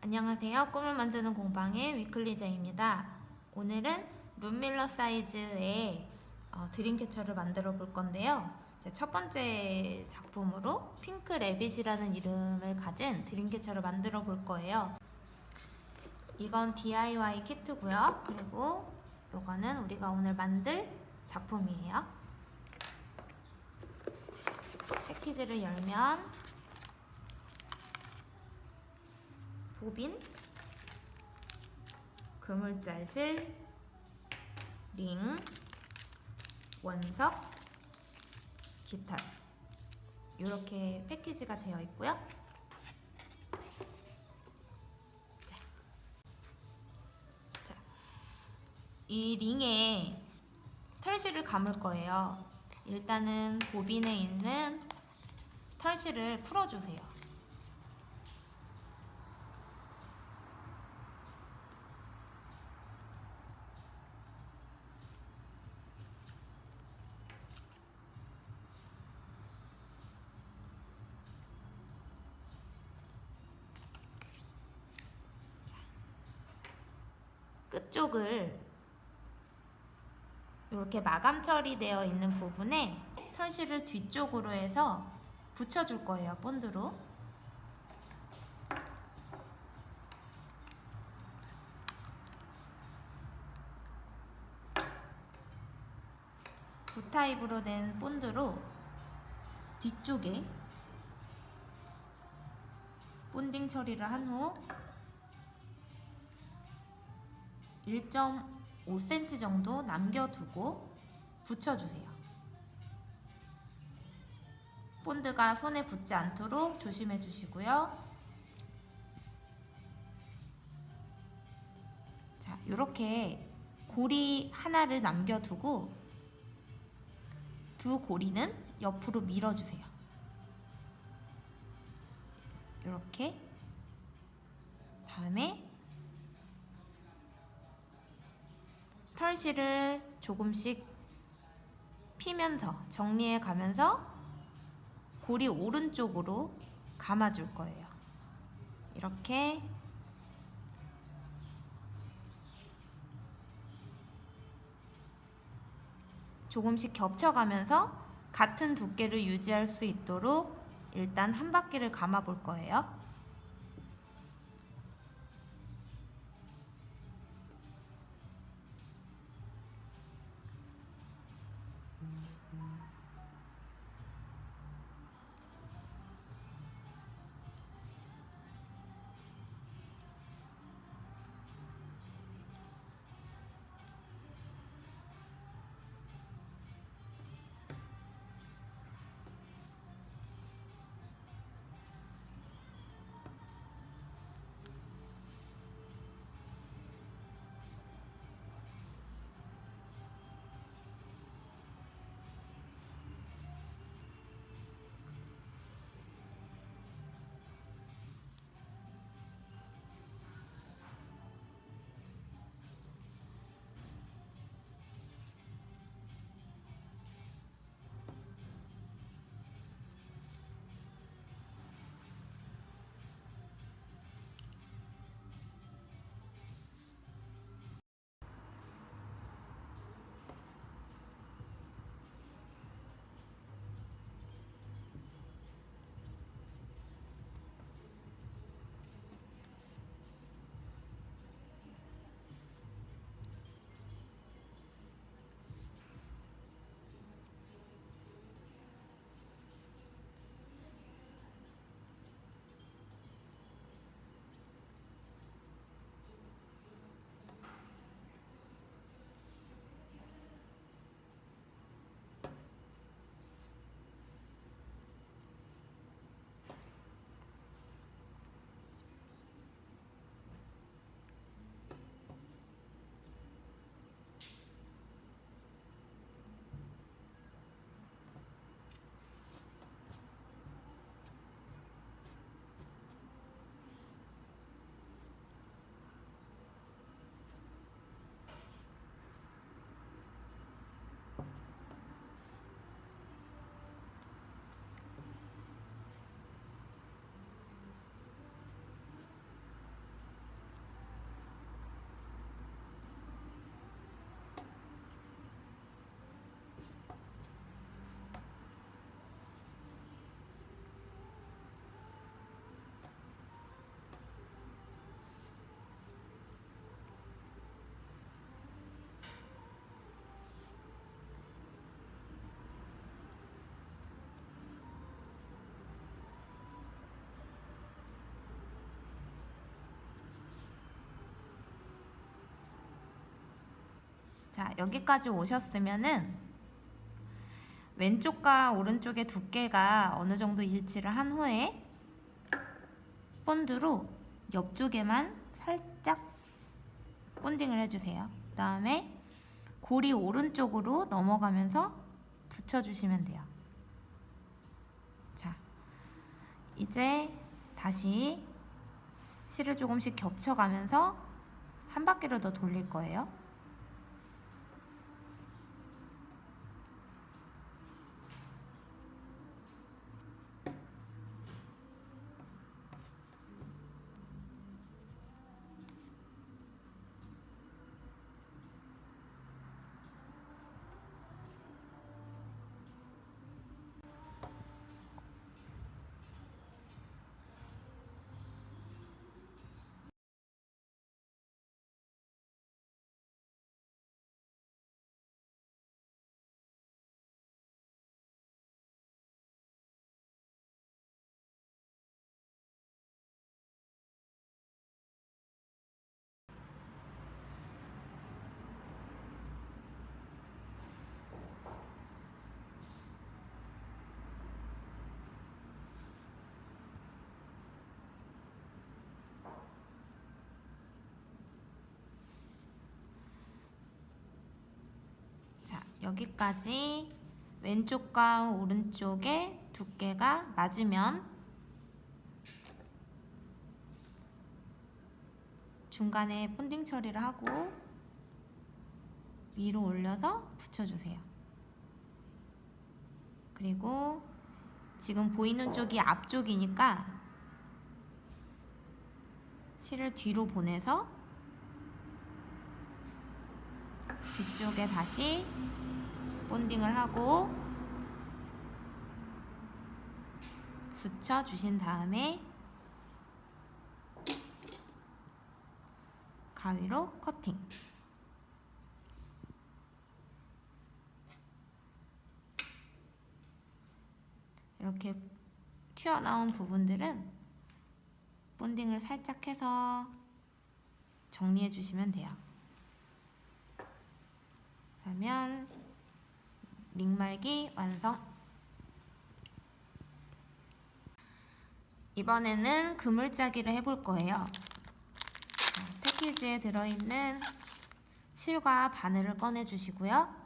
안녕하세요. 꿈을 만드는 공방의 위클리제입니다. 오늘은 룸밀러 사이즈의 드림캐쳐를 만들어 볼 건데요. 첫 번째 작품으로 핑크 레빗이라는 이름을 가진 드림캐쳐를 만들어 볼 거예요. 이건 DIY 키트고요. 그리고 이거는 우리가 오늘 만들 작품이에요. 패키지를 열면 보빈, 그물짤실, 링, 원석, 깃털 이렇게 패키지가 되어 있고요. 자, 이 링에 털실을 감을 거예요. 일단은 보빈에 있는 털실을 풀어주세요. 끝쪽을 이렇게 마감 처리되어 있는 부분에 털실을 뒤쪽으로 해서 붙여줄 거예요. 본드로. 붓타입으로 된 본드로 뒤쪽에 본딩 처리를 한 후 1.5cm 정도 남겨두고 붙여주세요. 본드가 손에 붙지 않도록 조심해 주시고요. 자, 이렇게 고리 하나를 남겨두고 두 고리는 옆으로 밀어주세요. 이렇게. 다음에 털실을 조금씩 피면서 정리해 가면서 고리 오른쪽으로 감아줄 거예요. 이렇게 조금씩 겹쳐가면서 같은 두께를 유지할 수 있도록 일단 한 바퀴를 감아 볼 거예요. 자, 여기까지 오셨으면은 왼쪽과 오른쪽의 두께가 어느 정도 일치를 한 후에 본드로 옆쪽에만 살짝 본딩을 해주세요. 그 다음에 고리 오른쪽으로 넘어가면서 붙여주시면 돼요. 자, 이제 다시 실을 조금씩 겹쳐가면서 한 바퀴를 더 돌릴 거예요. 자, 여기까지 왼쪽과 오른쪽의 두께가 맞으면 중간에 본딩 처리를 하고 위로 올려서 붙여주세요. 그리고 지금 보이는 쪽이 앞쪽이니까 실을 뒤로 보내서 뒤쪽에 다시 본딩을 하고 붙여주신 다음에 가위로 커팅. 이렇게 튀어나온 부분들은 본딩을 살짝 해서 정리해 주시면 돼요. 그러면 링말기 완성. 이번에는 그물짜기를 해볼 거예요. 자, 패키지에 들어있는 실과 바늘을 꺼내 주시고요.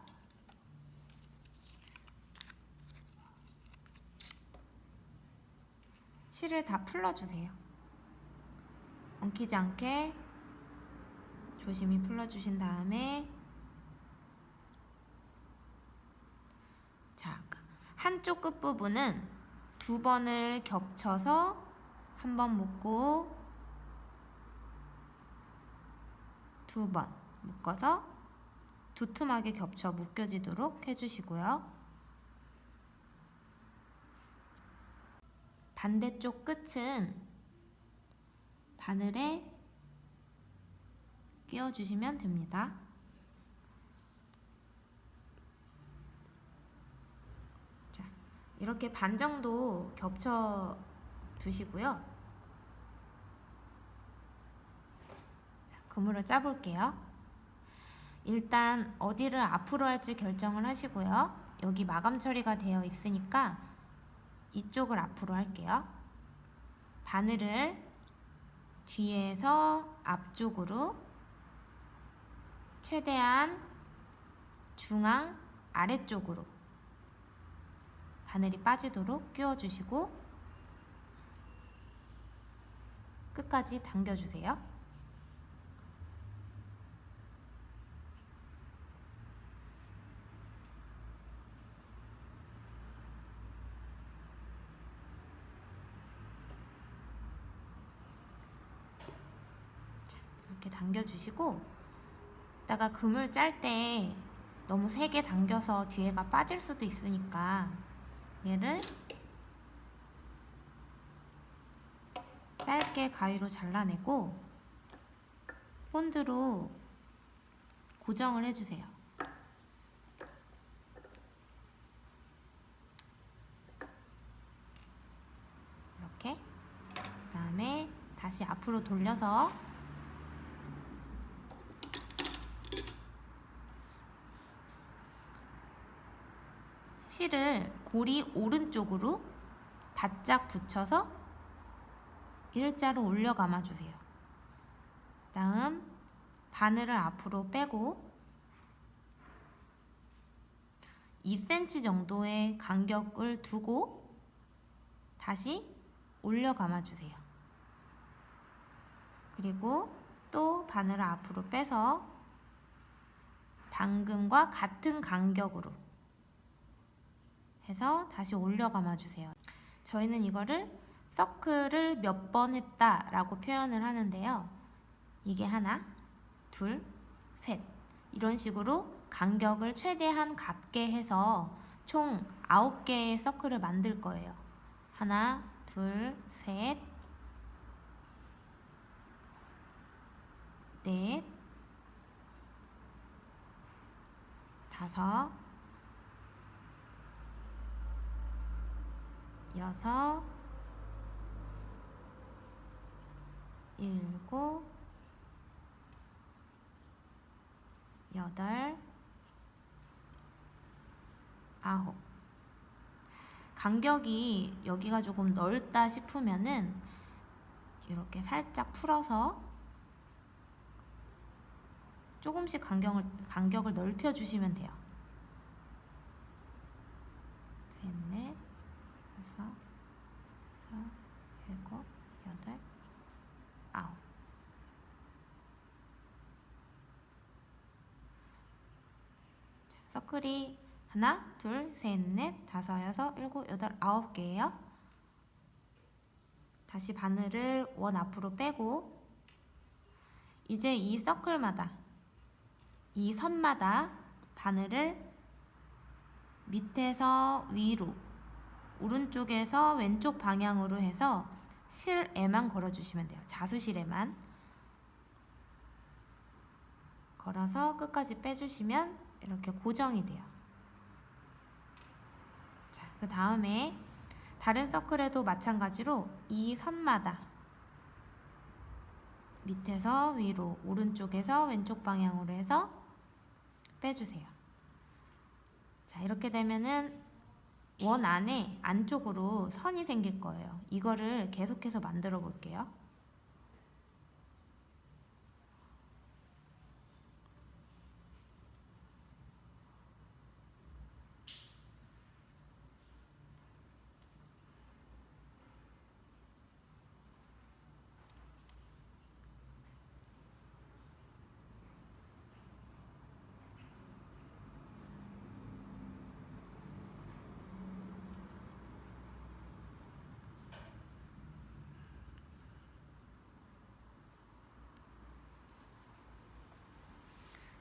실을 다 풀러주세요. 엉키지 않게 조심히 풀러주신 다음에 자, 한쪽 끝부분은 2번을 겹쳐서 한 번 묶고 2번 묶어서 두툼하게 겹쳐 묶여지도록 해주시고요. 반대쪽 끝은 바늘에 끼워주시면 됩니다. 자, 이렇게 반 정도 겹쳐 두시고요. 그물을 짜볼게요. 일단 어디를 앞으로 할지 결정을 하시고요. 여기 마감 처리가 되어 있으니까 이쪽을 앞으로 할게요. 바늘을 뒤에서 앞쪽으로 최대한 중앙 아래쪽으로 바늘이 빠지도록 끼워주시고 끝까지 당겨주세요. 이렇게 당겨주시고 이따가 그물 짤 때 너무 세게 당겨서 뒤에가 빠질 수도 있으니까 얘를 짧게 가위로 잘라내고 본드로 고정을 해주세요. 이렇게. 그 다음에 다시 앞으로 돌려서 실을 고리 오른쪽으로 바짝 붙여서 일자로 올려 감아주세요. 다음 바늘을 앞으로 빼고 2cm 정도의 간격을 두고 다시 올려 감아주세요. 그리고 또 바늘을 앞으로 빼서 방금과 같은 간격으로 해서 다시 올려 감아주세요. 저희는 이거를 서클을 몇 번 했다 라고 표현을 하는데요. 이게 하나, 둘, 셋 이런 식으로 간격을 최대한 같게 해서 총 9개의 서클을 만들 거예요. 하나, 둘, 셋, 넷, 다섯, 여섯, 일곱, 여덟, 아홉. 간격이 여기가 조금 넓다 싶으면은 이렇게 살짝 풀어서 조금씩 간격을 넓혀주시면 돼요. 셋, 넷, 다섯, 여섯, 일곱, 여덟, 아홉. 자, 서클이 하나, 둘, 셋, 넷, 다섯, 여섯, 일곱, 여덟, 9개예요. 다시 바늘을 원 앞으로 빼고 이제 이 서클마다 이 선마다 바늘을 밑에서 위로 오른쪽에서 왼쪽 방향으로 해서 실에만 걸어주시면 돼요. 자수실에만 걸어서 끝까지 빼주시면 이렇게 고정이 돼요. 자, 그 다음에 다른 서클에도 마찬가지로 이 선마다 밑에서 위로 오른쪽에서 왼쪽 방향으로 해서 빼주세요. 자, 이렇게 되면은 원 안에 안쪽으로 선이 생길 거예요. 이거를 계속해서 만들어 볼게요.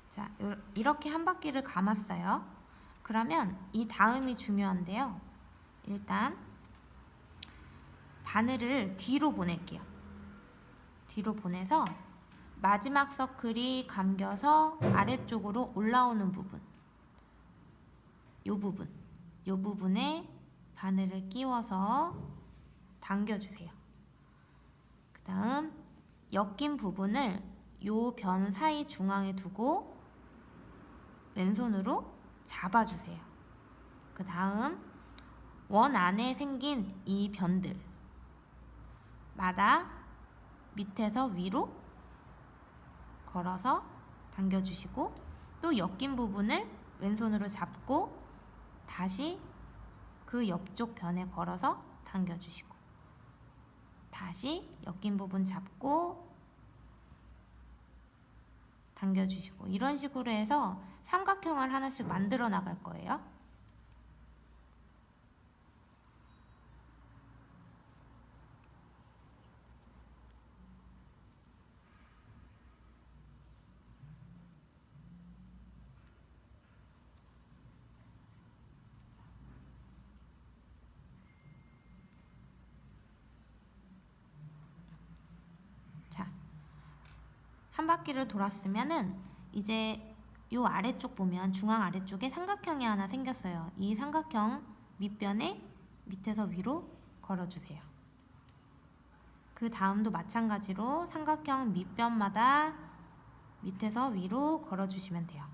자, 이렇게 한 바퀴를 감았어요. 그러면 이 다음이 중요한데요. 일단 바늘을 뒤로 보낼게요. 뒤로 보내서 마지막 서클이 감겨서 아래쪽으로 올라오는 부분, 이 부분에 바늘을 끼워서 당겨주세요. 그 다음 엮인 부분을 요 변 사이 중앙에 두고 왼손으로 잡아주세요. 그 다음 원 안에 생긴 이 변들 마다 밑에서 위로 걸어서 당겨주시고 또 엮인 부분을 왼손으로 잡고 다시 그 옆쪽 변에 걸어서 당겨주시고 다시 엮인 부분 잡고 당겨주시고 이런 식으로 해서 삼각형을 하나씩 만들어 나갈 거예요. 자, 한 바퀴를 돌았으면은 이제 요 아래쪽 보면 중앙 아래쪽에 삼각형이 하나 생겼어요. 이 삼각형 밑변에 밑에서 위로 걸어주세요. 그 다음도 마찬가지로 삼각형 밑변마다 밑에서 위로 걸어주시면 돼요.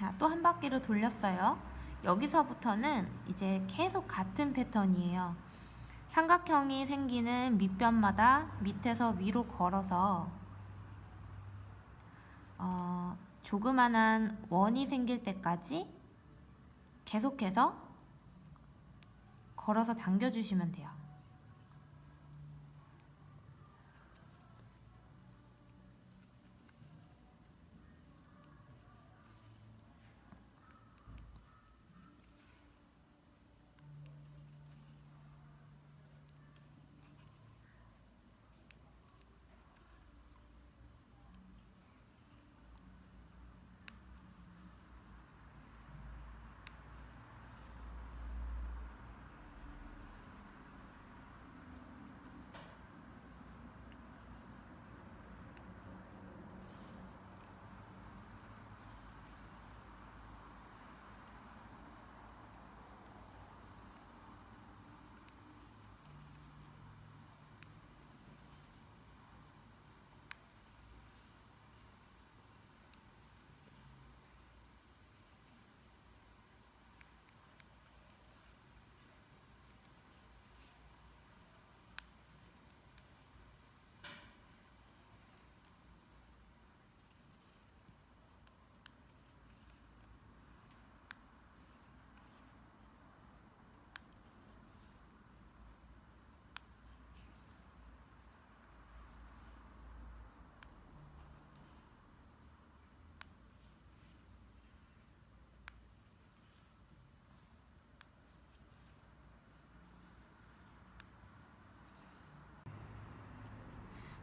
자, 또 한 바퀴를 돌렸어요. 여기서부터는 이제 계속 같은 패턴이에요. 삼각형이 생기는 밑변마다 밑에서 위로 걸어서 조그만한 원이 생길 때까지 계속해서 걸어서 당겨주시면 돼요.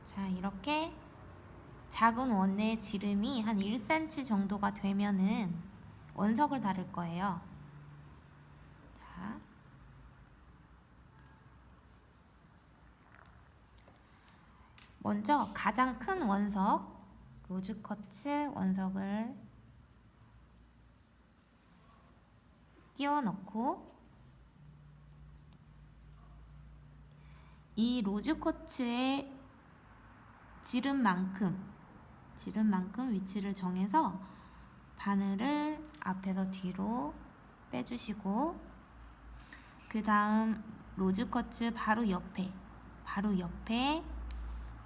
자, 이렇게 작은 원의 지름이 한 1cm 정도가 되면은 원석을 달을 거예요. 자, 먼저 가장 큰 원석, 로즈쿼츠 원석을 끼워 넣고 이 로즈쿼츠의 지름만큼 위치를 정해서 바늘을 앞에서 뒤로 빼주시고 그 다음 로즈쿼츠 바로 옆에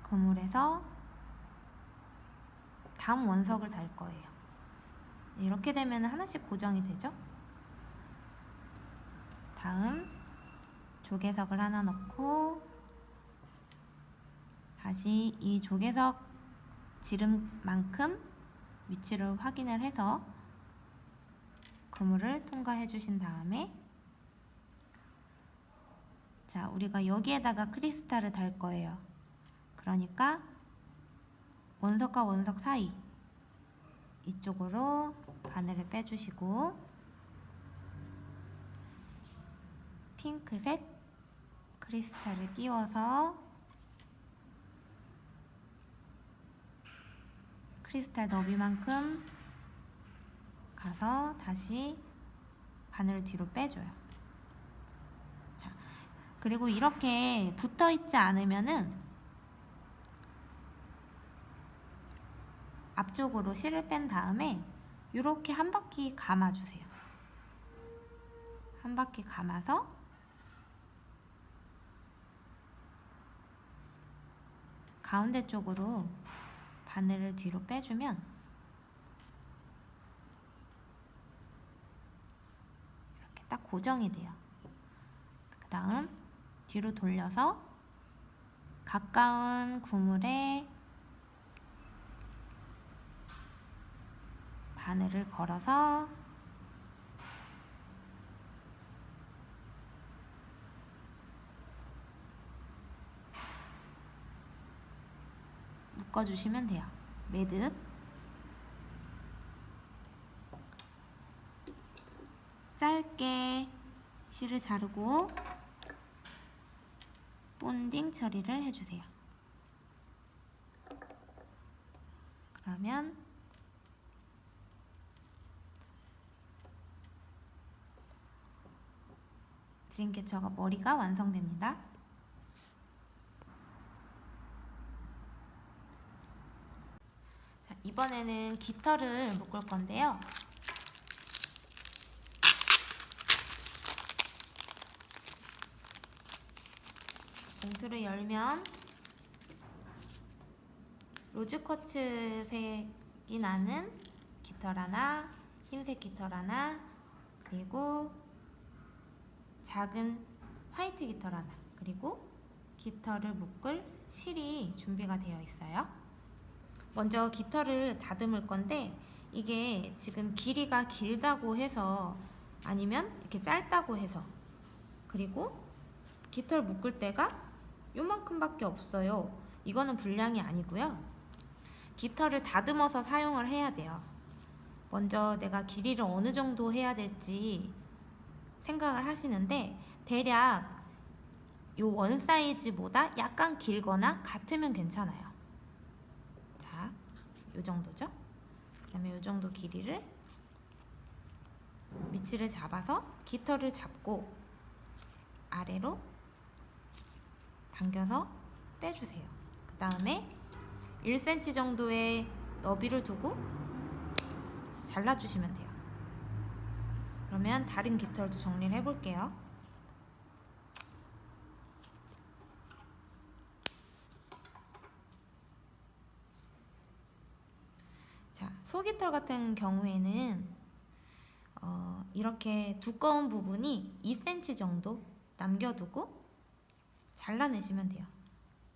그물에서 다음 원석을 달 거예요. 이렇게 되면 하나씩 고정이 되죠. 다음 조개석을 하나 넣고 다시 이 조개석 지름만큼 위치를 확인을 해서 그물을 통과해 주신 다음에 자, 우리가 여기에다가 크리스탈을 달 거예요. 그러니까 원석과 원석 사이 이쪽으로 바늘을 빼주시고 핑크색 크리스탈을 끼워서 크리스탈 너비만큼 가서 다시 바늘을 뒤로 빼줘요. 자, 그리고 이렇게 붙어 있지 않으면은 앞쪽으로 실을 뺀 다음에 이렇게 한 바퀴 감아주세요. 한 바퀴 감아서 가운데 쪽으로 바늘을 뒤로 빼주면 이렇게 딱 고정이 돼요. 그 다음 뒤로 돌려서 가까운 그물에 바늘을 걸어서 묶어주시면 돼요. 매듭. 짧게 실을 자르고 본딩 처리를 해주세요. 그러면 드림캐쳐가 머리가 완성됩니다. 자, 이번에는 깃털을 묶을 건데요. 봉투를 열면 로즈쿼츠색이 나는 깃털 하나, 흰색 깃털 하나, 그리고 작은 화이트 깃털 하나, 그리고 깃털을 묶을 실이 준비가 되어 있어요. 먼저 깃털을 다듬을 건데 이게 지금 길이가 길다고 해서 아니면 이렇게 짧다고 해서 그리고 깃털 묶을 때가 요만큼밖에 없어요. 이거는 불량이 아니고요. 깃털을 다듬어서 사용을 해야 돼요. 먼저 내가 길이를 어느 정도 해야 될지 생각을 하시는데 대략 요 원 사이즈보다 약간 길거나 같으면 괜찮아요. 자, 요 정도죠? 그 다음에 요 정도 길이를 위치를 잡아서 깃털을 잡고 아래로 당겨서 빼주세요. 그 다음에 1cm 정도의 너비를 두고 잘라주시면 돼요. 그러면 다른 깃털도 정리를 해볼게요. 자, 소깃털 같은 경우에는 이렇게 두꺼운 부분이 2cm 정도 남겨두고 잘라내시면 돼요.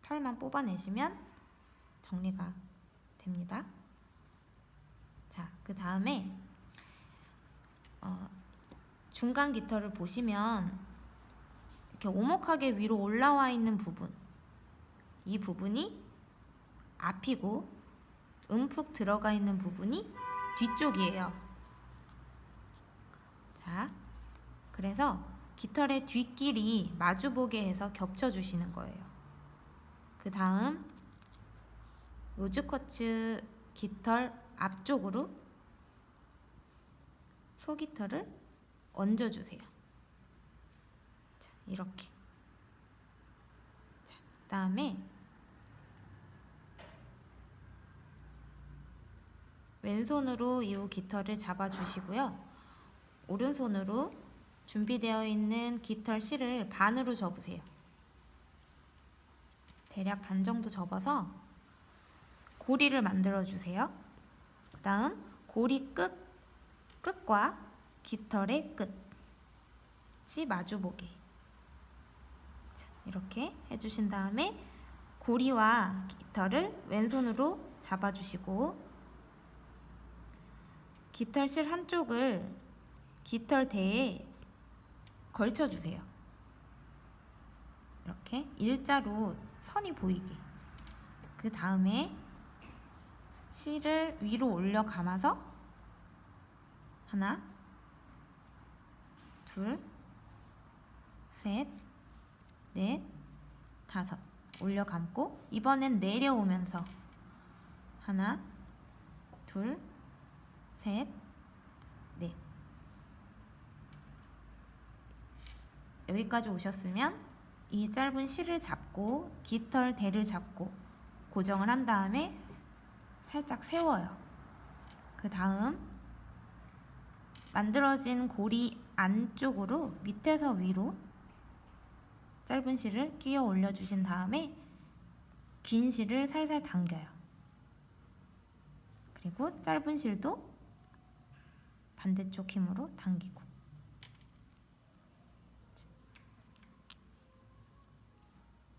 털만 뽑아내시면 정리가 됩니다. 자, 그 다음에 중간 깃털을 보시면 이렇게 오목하게 위로 올라와 있는 부분, 이 부분이 앞이고 움푹 들어가 있는 부분이 뒤쪽이에요. 자, 그래서 깃털의 뒷길이 마주보게 해서 겹쳐주시는 거예요. 그 다음 로즈쿼츠 깃털 앞쪽으로 소깃털을 얹어주세요. 자, 이렇게. 자, 그 다음에 왼손으로 이 깃털을 잡아주시고요. 오른손으로 준비되어 있는 깃털 실을 반으로 접으세요. 대략 반 정도 접어서 고리를 만들어주세요. 그 다음 고리 끝과 깃털의 끝이 마주보게. 자, 이렇게 해주신 다음에 고리와 깃털을 왼손으로 잡아주시고 깃털실 한쪽을 깃털대에 걸쳐주세요. 이렇게 일자로 선이 보이게. 그 다음에 실을 위로 올려 감아서 하나, 둘, 셋, 넷, 다섯 올려 감고 이번엔 내려오면서 하나, 둘, 셋, 넷. 여기까지 오셨으면 이 짧은 실을 잡고 깃털 대를 잡고 고정을 한 다음에 살짝 세워요. 그 다음 만들어진 고리 안쪽으로 밑에서 위로 짧은 실을 끼워 올려주신 다음에 긴 실을 살살 당겨요. 그리고 짧은 실도 반대쪽 힘으로 당기고.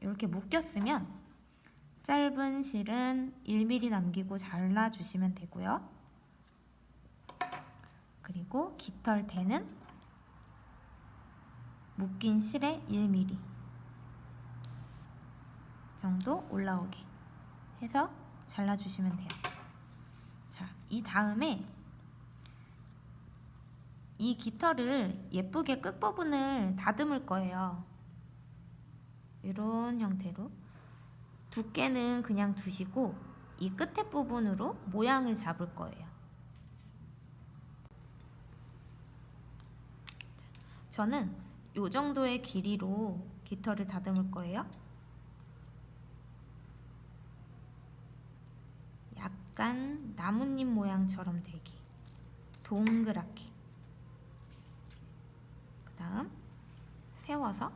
이렇게 묶였으면 짧은 실은 1mm 남기고 잘라주시면 되고요. 그리고 깃털 대는 묶인 실에 1mm 정도 올라오게 해서 잘라주시면 돼요. 자, 이 다음에 이 깃털을 예쁘게 끝부분을 다듬을 거예요. 이런 형태로. 두께는 그냥 두시고 이 끝에 부분으로 모양을 잡을 거예요. 저는 이 정도의 길이로 깃털을 다듬을 거예요. 약간 나뭇잎 모양처럼 되게 동그랗게. 그 다음 세워서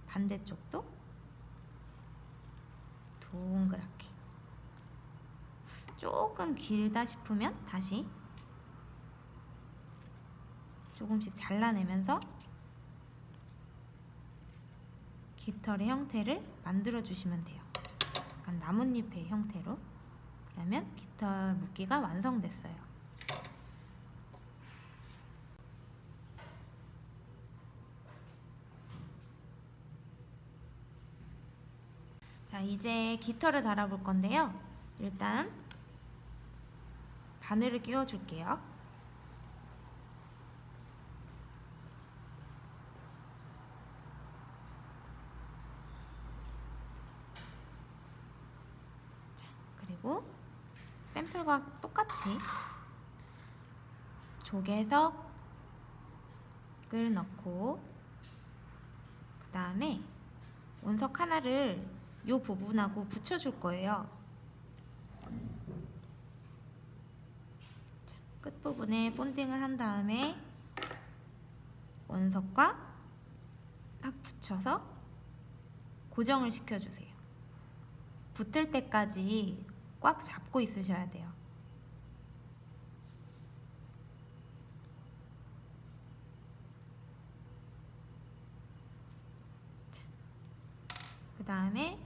반대쪽도 동그랗게. 조금 길다 싶으면 다시 조금씩 잘라내면서 깃털의 형태를 만들어 주시면 돼요. 약간 나뭇잎의 형태로. 그러면 깃털 묶기가 완성됐어요. 자, 이제 깃털을 달아볼 건데요. 일단 바늘을 끼워 줄게요. 그리고 샘플과 똑같이 조개석을 넣고, 그 다음에 원석 하나를 이 부분하고 붙여줄 거예요. 자, 끝부분에 본딩을 한 다음에 원석과 딱 붙여서 고정을 시켜주세요. 붙을 때까지 꽉 잡고 있으셔야 돼요. 그 다음에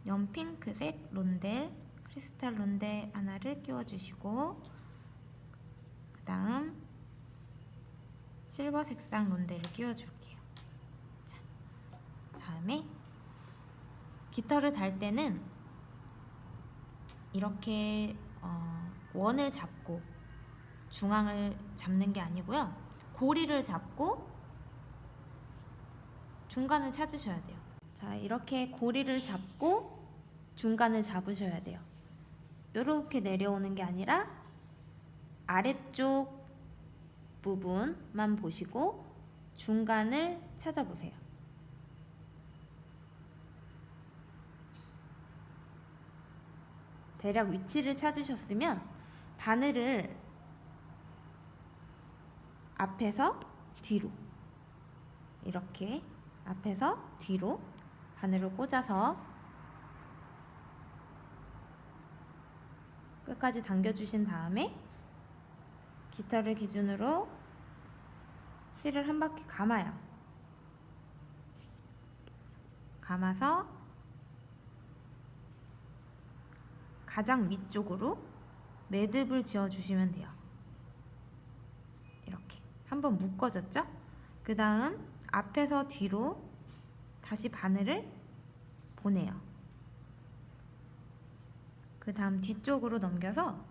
연핑크색 론델, 크리스탈 론델 하나를 끼워주시고, 그 다음 실버 색상 론델을 끼워줄게요. 자, 다음에 깃털을 달 때는 이렇게 원을 잡고 중앙을 잡는 게 아니고요. 고리를 잡고 중간을 찾으셔야 돼요. 자, 이렇게 고리를 잡고 중간을 잡으셔야 돼요. 이렇게 내려오는 게 아니라 아래쪽 부분만 보시고 중간을 찾아보세요. 대략 위치를 찾으셨으면 바늘을 앞에서 뒤로, 이렇게 앞에서 뒤로 바늘을 꽂아서 끝까지 당겨주신 다음에 깃털을 기준으로 실을 한 바퀴 감아요. 감아서 가장 위쪽으로 매듭을 지어주시면 돼요. 이렇게 한번 묶어졌죠? 그 다음 앞에서 뒤로 다시 바늘을 보내요. 그 다음 뒤쪽으로 넘겨서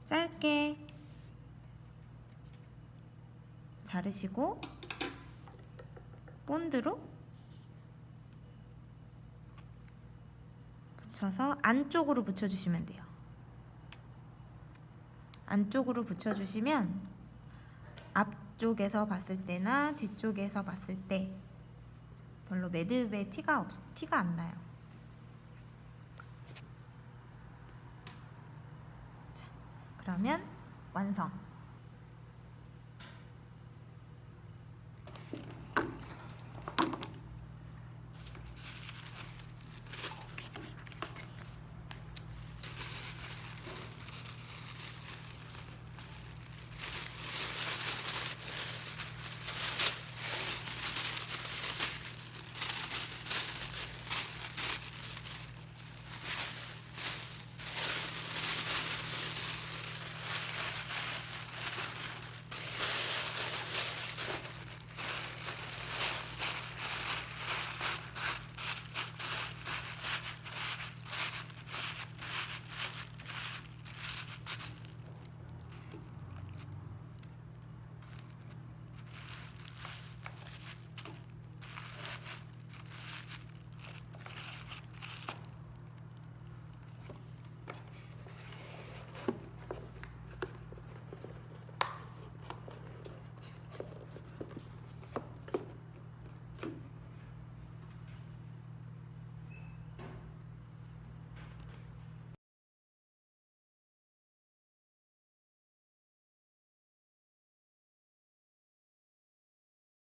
짧게 자르시고 본드로 붙여서 안쪽으로 붙여주시면 돼요. 안쪽으로 붙여주시면 앞쪽에서 봤을 때나 뒤쪽에서 봤을 때 별로 매듭에 티가 안 나요. 자, 그러면 완성!